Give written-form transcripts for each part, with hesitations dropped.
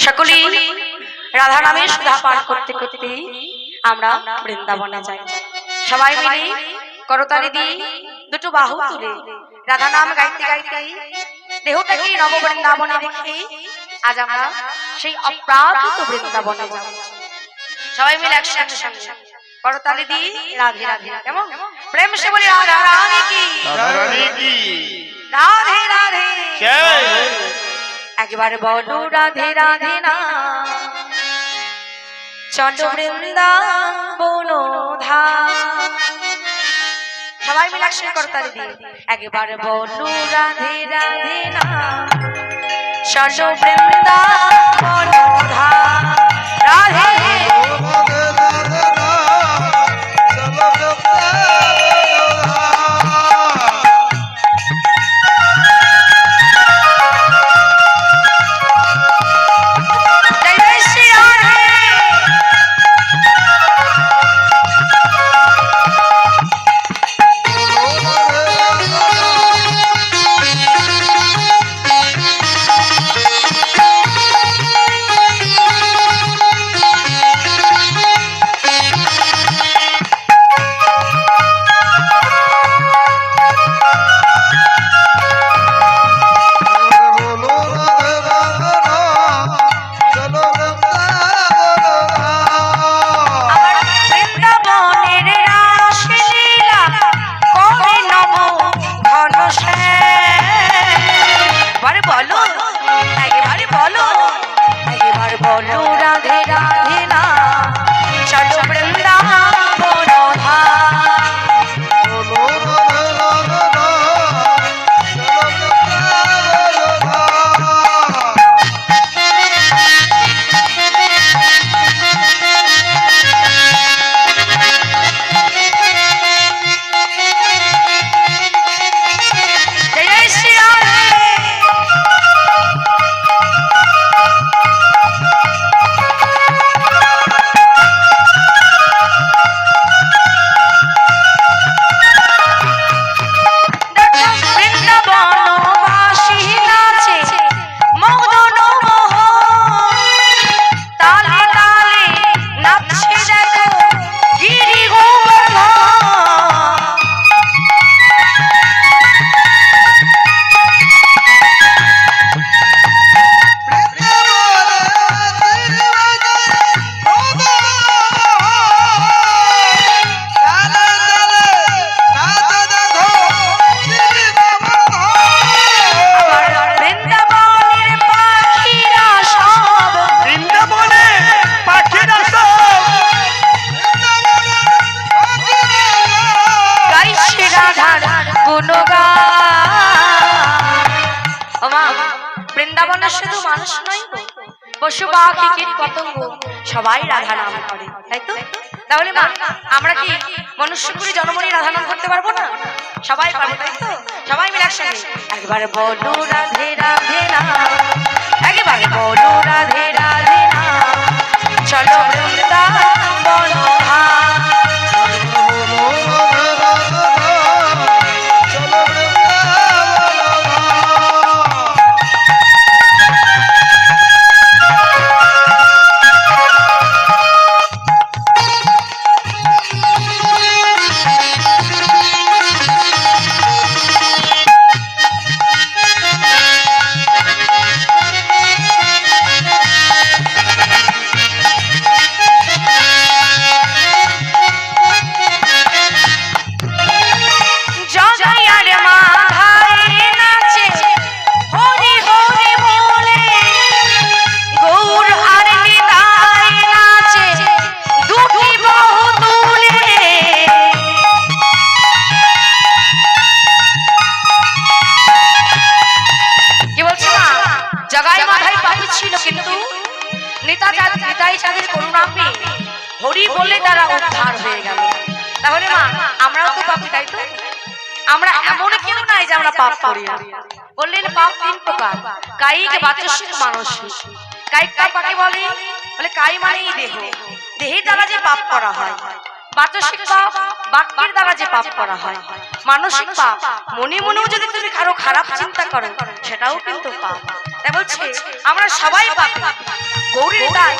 সকলেই রাধা নামে সুধা পান করতে করতে আমরা বৃন্দাবনে যাই। সবাই মিলে করতালি দিয়ে দুটো বাহু তুলে রাধা নাম গাইতে গাইতে দেহটাকে নব বৃন্দাবনে রেখে আজ আমরা সেই অপ্রাকৃত বৃন্দাবনে যাব। সবাই মিলে একসাথে করতালি দিয়ে রাধে রাধে, কেমন প্রেম সে বলি রাধা রানী কি, রাধে রাধে। একবার বলো রাধে রাধে না, চলো বৃন্দাবন ধাম। সবাই মিলে একসাথে করতালি দিয়ে একবার বলো রাধে রাধে না, চলো বৃন্দাবন ধাম। রাধে পশু পাখি কীট পতঙ্গ সবাই রাধা নাম করে, তাই তো? তাহলে মা আমরা কি মনুষ্যপুরী জনমনি রাধা নাম করতে পারবো না? সবাই পারবো, তাই তো? সবাই মিলে একসাথে একবার বলো রাধে রাধে না, একবার বলো রাধে রাধে না, চলো বৃন্দাবন ধাম। হরি বলে তারা উদ্ধার হয়ে গেল। তাহলে মা আমরাও তো পাপী, তাই তো? আমরা এমন কেউ নাই যে আমরা পাপ করি না। বললেন পাপ তিন প্রকার, কায়িক, বাচসিক, মানসিক। কায়িক পাপ কাকে বলে? বলে কায় মানেই দেহ, দেহের দ্বারা যে পাপ করা হয়। বাচসিক পাপ বাক্যের দ্বারা যে পাপ করা হয়। মানসিক পাপ মনে মনেও যদি তুমি কারো খারাপ চিন্তা করো সেটাও কিন্তু পাপ। তাই বলছে আমরা সবাই পাপী, গৌরীর দায়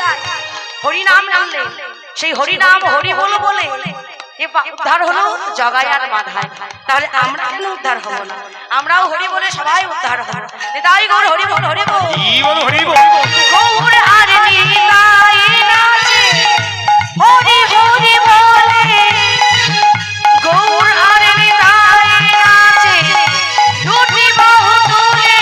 হরি নাম নামলে সেই হরি নাম হরি বলো বলে উদ্ধার হলো জগাই আর মাধায়। তাহলে আমরা কেন উদ্ধার হব না? আমরাও হরি বলে সবাই উদ্ধার হব। তাই গৌর হরি বল, হরি বল, হরি বল। গৌর আর নিতাই নাচে হরি হরি বলে, গৌর আর নিতাই নাচে দুটি বাহু তুলে।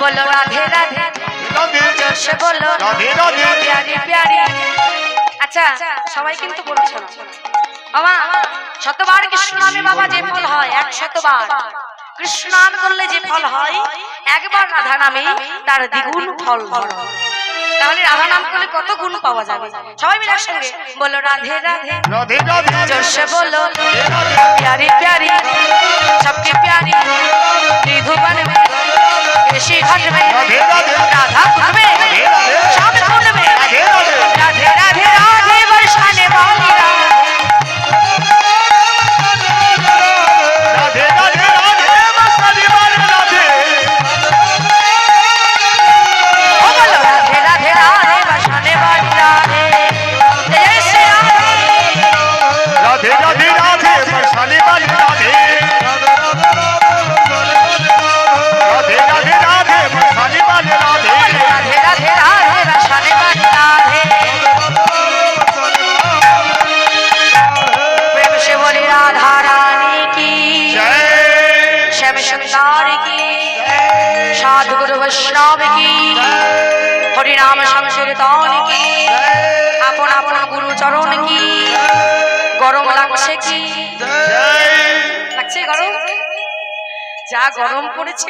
बोलो राधे राधे, जोर से बोलो राधे राधे, प्यारी प्यारी। अच्छा सबाई किन्तु बोलछो ना बाबा, शतबार कृष्ण नामे बाबा जे फल হয় 100 বার কৃষ্ণ নাম করলে যে ফল হয়, একবার রাধা নামে তার দ্বিগুণ ফল হয়। তাহলে রাধা নাম করলে কত গুণ পাওয়া যাবে? সবাই মিলে একসঙ্গে বলো রাধে রাধে, রাধে রাধে, जोर से बोलो प्यारी प्यारी, सबकी प्यारी मधुबन में ऋषि घट में राधा कुंड में श्याम कुंड में राधे राधे राधे बरसाने वाली राधे राधे राधे बरसाने वाली राधे, ओ बोलो राधे राधे राधे बरसाने वाली राधे, जय श्री राम। राधे राधे राधे बरसाने वाली राधे, राधे राधे राधे बरसाने वाली राधे, राधे राधे राधे बरसाने वाली राधे। प्रेम से बोली राधा रानी की जय, श्याम सुंदर की, साधु गुरु वैष्णव की, हरि नाम संकीर्तन की, अपन अपन गुरु चरण की। गरम लागছে কি? লাগছে গরম? যা গরম পড়েছে